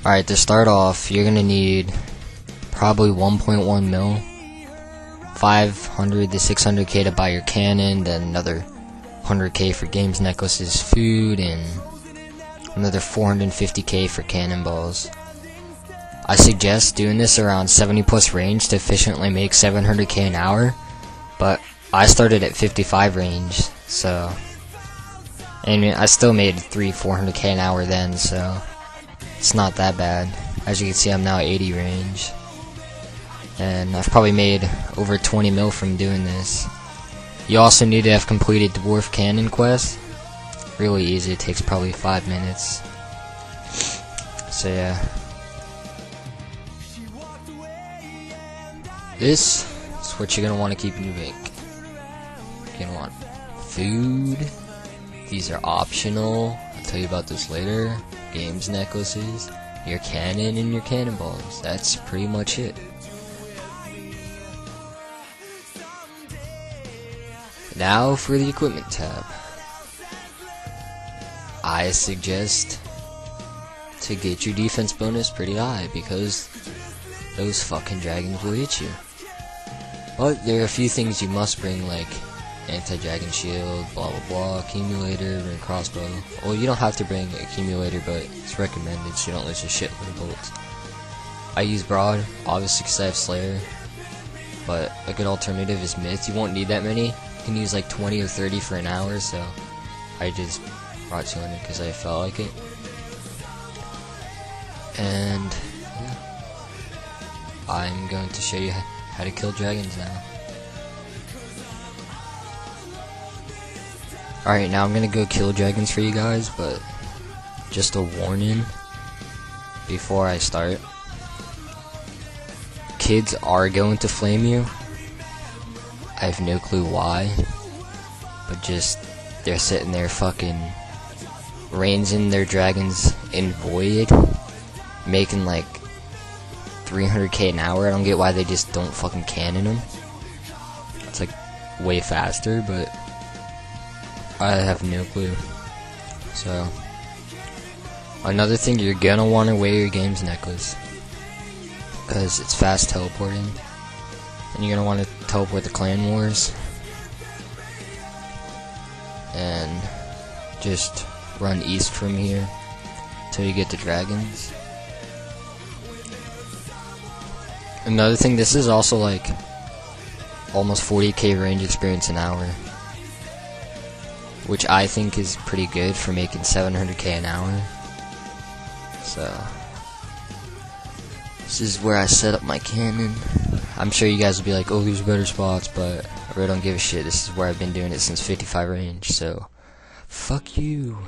Alright, to start off, you're gonna need probably 1.1 mil, 500 to 600k to buy your cannon, then another 100k for games, necklaces, food, and another 450k for cannonballs. I suggest doing this around 70 plus range to efficiently make 700k an hour, but I started at 55 range, so, and I still made 400k an hour then, so it's not that bad. As you can see, I'm now at 80 range, and I've probably made over 20 mil from doing this. You also need to have completed Dwarf Cannon quest. Really easy, it takes probably 5 minutes. So yeah. This is what you're going to want to keep in your bank. You're going to want food. These are optional. I'll tell you about this later. Games, necklaces, your cannon, and your cannonballs. That's pretty much it. Now for the equipment tab. I suggest to get your defense bonus pretty high because those fucking dragons will hit you. But there are a few things you must bring, like anti-dragon shield, blah blah blah, accumulator, and crossbow. Well, you don't have to bring accumulator, but it's recommended so you don't lose a shitload of bolts. I use broad, obviously because I have slayer, but a good alternative is Mith. You won't need that many. You can use like 20 or 30 for an hour, so I just brought 200 because I felt like it. And yeah, I'm going to show you how to kill dragons now. Alright, now I'm gonna go kill dragons for you guys, but just a warning before I start. Kids are going to flame you. I have no clue why, but just they're sitting there fucking rainsing their dragons in void, making like 300k an hour. I don't get why they just don't fucking cannon them. It's like way faster, but I have no clue. So another thing, you're gonna want to wear your games necklace because it's fast teleporting, and you're gonna want to teleport the clan wars and just run east from here till you get the dragons. Another thing, this is also like almost 40k range experience an hour, which I think is pretty good for making 700k an hour. So this is where I set up my cannon. I'm sure you guys will be like, oh, there's better spots, but I really don't give a shit. This is where I've been doing it since 55 range, so fuck you.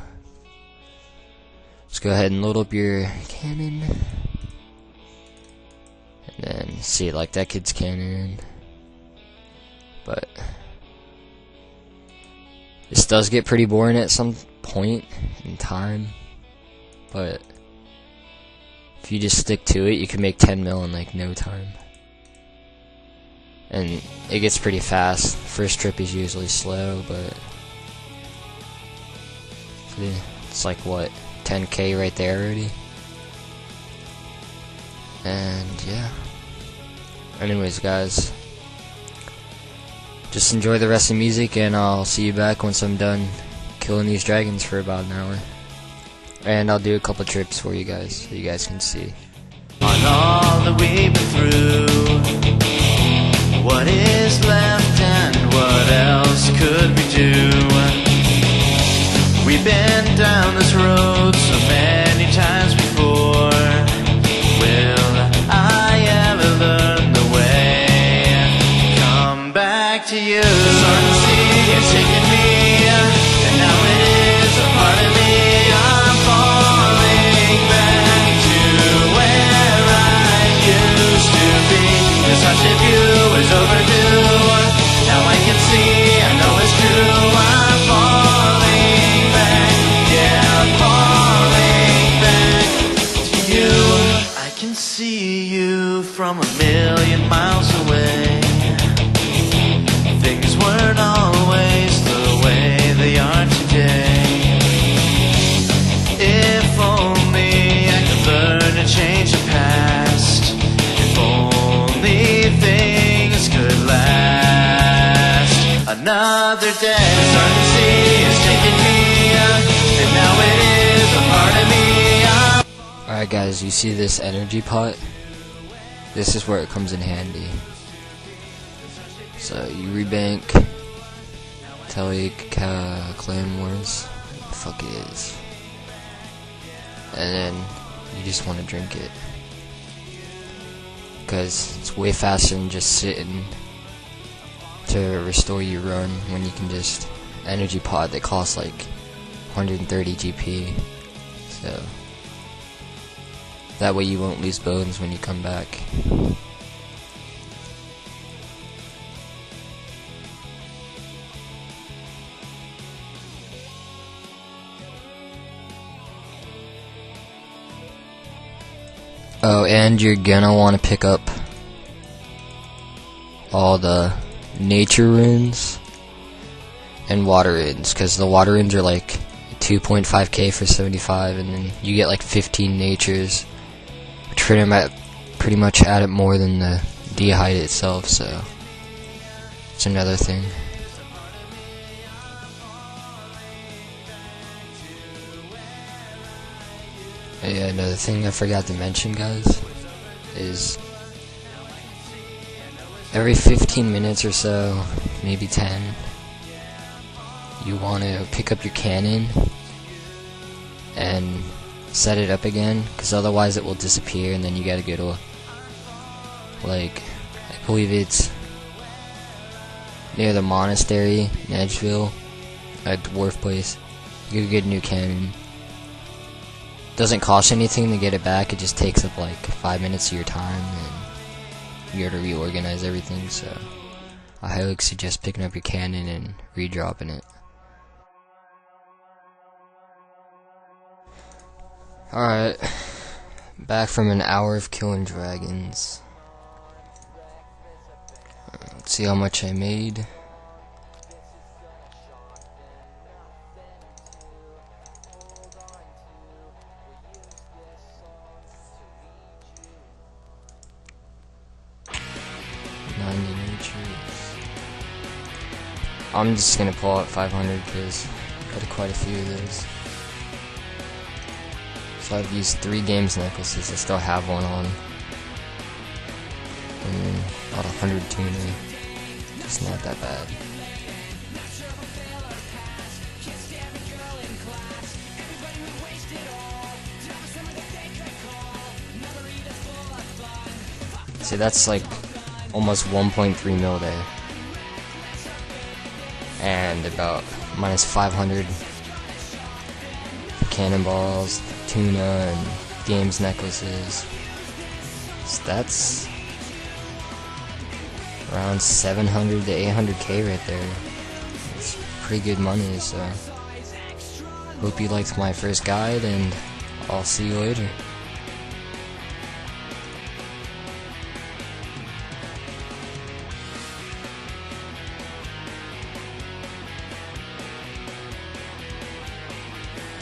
Let's go ahead and load up your cannon. And then see, like that kid's cannon. But this does get pretty boring at some point in time, but if you just stick to it, you can make 10 mil in like no time. And it gets pretty fast. First trip is usually slow, but it's like what, 10k right there already. And yeah. Anyways, guys, just enjoy the rest of the music, and I'll see you back once I'm done killing these dragons for about an hour. And I'll do a couple trips for you guys, so you guys can see. On all that we've been through, what is left and what else could we do? We've been down this road so many times before. Will I ever learn the way? Come back to you. The sun sea has taken me, and now it is a part of me. I'm falling back to where I used to be. The touch of you is overdue. Now I can see, I know it's true. I'm falling back, yeah, I'm falling back to you. I can see you from a million miles away. Things weren't all other day. The sun sea is taking me, and now it is a part of me. Alright guys, you see this energy pot? This is where it comes in handy. So you rebank Clan Wars, what the fuck it is, and then you just want to drink it because it's way faster than just sitting to restore your run when you can just energy pot that costs like 130 GP. So that way you won't lose bones when you come back. Oh, and you're gonna want to pick up all the nature runes and water runes, because the water runes are like 2.5k for 75, and then you get like 15 natures, which pretty much add up more than the dehyde itself, so it's another thing. Yeah, another thing I forgot to mention, guys, is every 15 minutes or so, maybe 10, you want to pick up your cannon and set it up again, because otherwise it will disappear, and then you gotta go to, like, I believe it's near the monastery in Edgeville, at Dwarf place. You gotta get a new cannon. Doesn't cost anything to get it back, it just takes up like 5 minutes of your time, and you gotta reorganize everything, so I highly suggest picking up your cannon and redropping it. Alright, back from an hour of killing dragons. Let's see how much I made. I'm just gonna pull out 500 because I got quite a few of those. So I've used 3 games necklaces. I still have one on, and then about 100 tuna. It's not that bad. See, that's like almost 1.3 mil there. And about minus 500 cannonballs, tuna, and games necklaces. So that's around 700 to 800k right there. It's pretty good money, so hope you liked my first guide, and I'll see you later.